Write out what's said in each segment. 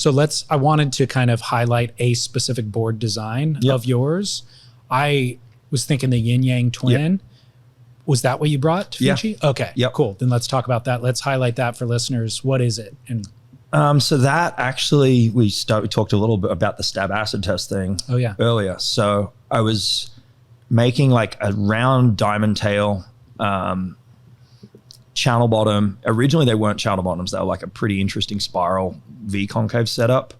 So I wanted to kind of highlight a specific board design of yours. I was thinking the Yinyang twin. Yep. Was that what you brought to Fiji? Okay, cool. Then let's talk about that. Let's highlight that for listeners. What is it? And so that actually, we talked a little bit about the stab acid test thing earlier. So I was making like a round diamond tail channel bottom. Originally they weren't channel bottoms. They were like a pretty interesting spiral V concave setup.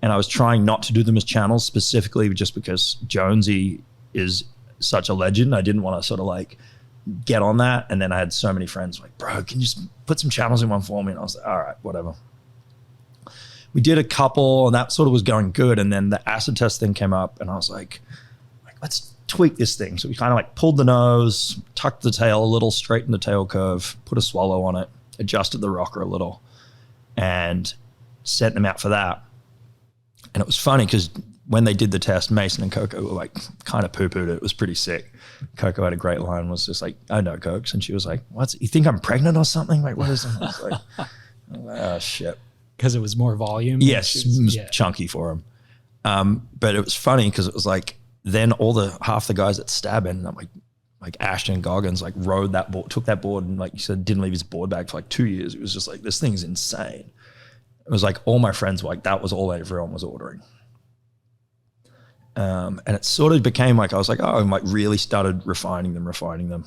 And I was trying not to do them as channels specifically just because Jonesy is such a legend. I didn't want to sort of like get on that. And then I had so many friends like, bro, can you just put some channels in one for me? And I was like, all right, whatever. We did a couple and that sort of was going good. And then the acid test thing came up and I was like, let's tweak this thing. So we kind of like pulled the nose, tucked the tail a little, straightened the tail curve, put a swallow on it, adjusted the rocker a little and sent them out for that. And it was funny because when they did the test, Mason and Coco were like kind of poo-pooed it. It was pretty sick. Coco had a great line, was just like, I know Cokes. And she was like, what? You think I'm pregnant or something? Like, what is it? I was like, oh, shit. Because it was more volume? Yes, it was chunky for him. But it was funny because it was like, then half the guys at Stabbin, like Ashton Goggins, like rode that board, took that board and like you said, didn't leave his board bag for like 2 years. It was just like, this thing's insane. It was like all my friends were like, that was all everyone was ordering. And it sort of became like, I was like, oh, I like really started refining them.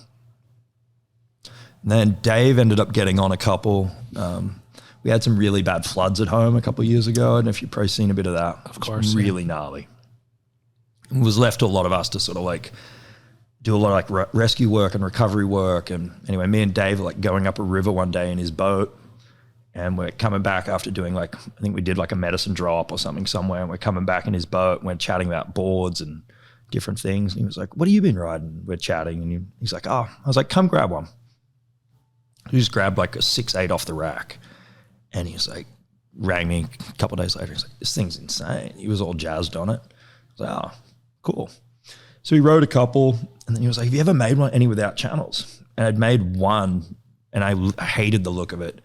And then Dave ended up getting on a couple. We had some really bad floods at home a couple of years ago. And if you've probably seen a bit of that, of course, really gnarly. It was left to a lot of us to sort of like do a lot of like rescue work and recovery work. And anyway, me and Dave were like going up a river one day in his boat. And we're coming back after doing like, I think we did like a medicine drop or something somewhere. And we're coming back in his boat and we're chatting about boards and different things. And he was like, what have you been riding? We're chatting. And he's like, oh, I was like, come grab one. He just grabbed like a 6.8 off the rack. And he was like, rang me a couple of days later. He's like, this thing's insane. He was all jazzed on it. I was like, oh, cool. So he rode a couple and then he was like, have you ever made any without channels? And I'd made one and I hated the look of it.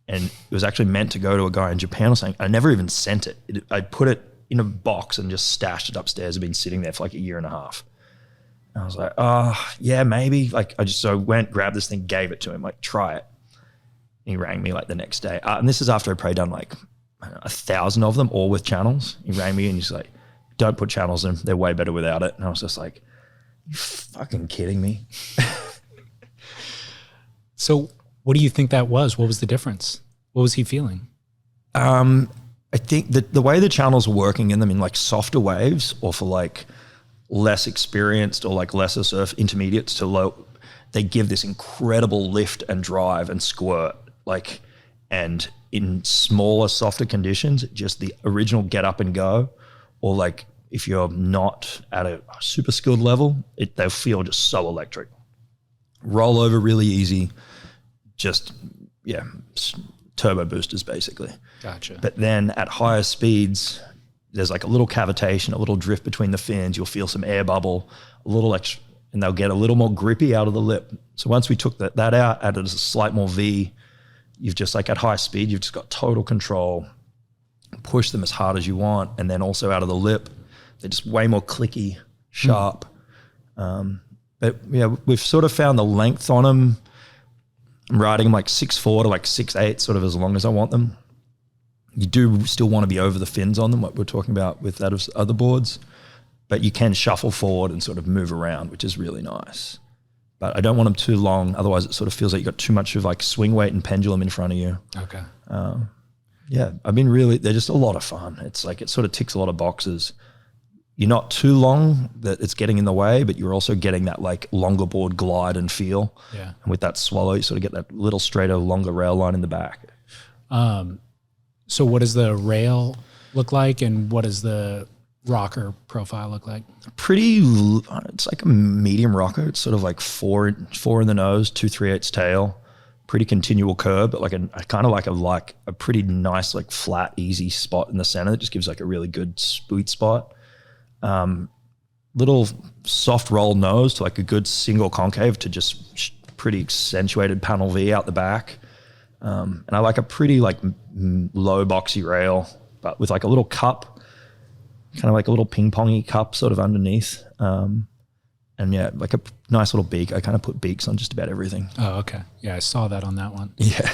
And it was actually meant to go to a guy in Japan or something. I never even sent it. I put it in a box and just stashed it upstairs. I've been sitting there for like a year and a half. And I was like, oh, yeah, maybe. Like so I went, grabbed this thing, gave it to him, like, try it. And he rang me like the next day. And this is after I'd probably done like 1,000 of them, all with channels. He rang me and he's like, don't put channels in. They're way better without it. And I was just like, you fucking kidding me? So what do you think that was? What was the difference? What was he feeling? I think that the way the channels were working in them in like softer waves or for like less experienced or like lesser surf intermediates to low, they give this incredible lift and drive and squirt. Like, and in smaller, softer conditions, just the original get up and go, or like if you're not at a super skilled level, they'll feel just so electric. Roll over really easy. Just, turbo boosters basically. Gotcha. But then at higher speeds, there's like a little cavitation, a little drift between the fins. You'll feel some air bubble, a little extra, and they'll get a little more grippy out of the lip. So once we took that out, added a slight more V, you've just like at high speed, you've just got total control, push them as hard as you want. And then also out of the lip, they're just way more clicky, sharp. But yeah, we've sort of found the length on them. I'm riding them like 6'4" to like 6'8", sort of as long as I want them. You do still want to be over the fins on them, what we're talking about with that of other boards, but you can shuffle forward and sort of move around, which is really nice. But I don't want them too long. Otherwise it sort of feels like you got too much of like swing weight and pendulum in front of you. Okay. Yeah, they're just a lot of fun. It's like, it sort of ticks a lot of boxes. You're not too long that it's getting in the way, but you're also getting that like longer board glide and feel. Yeah. And with that swallow, you sort of get that little straighter, longer rail line in the back. So what does the rail look like and what does the rocker profile look like? It's like a medium rocker. It's sort of like four in the nose, 2 3/8 tail, pretty continual curve, but like a pretty nice, like flat, easy spot in the center that just gives like a really good sweet spot. Little soft roll nose to like a good single concave to just pretty accentuated panel V out the back. And I like a pretty like low boxy rail. but with like a little cup, kind of like a little ping pongy cup sort of underneath. And like a nice little beak. I kind of put beaks on just about everything. Oh, okay. Yeah, I saw that on that one. Yeah.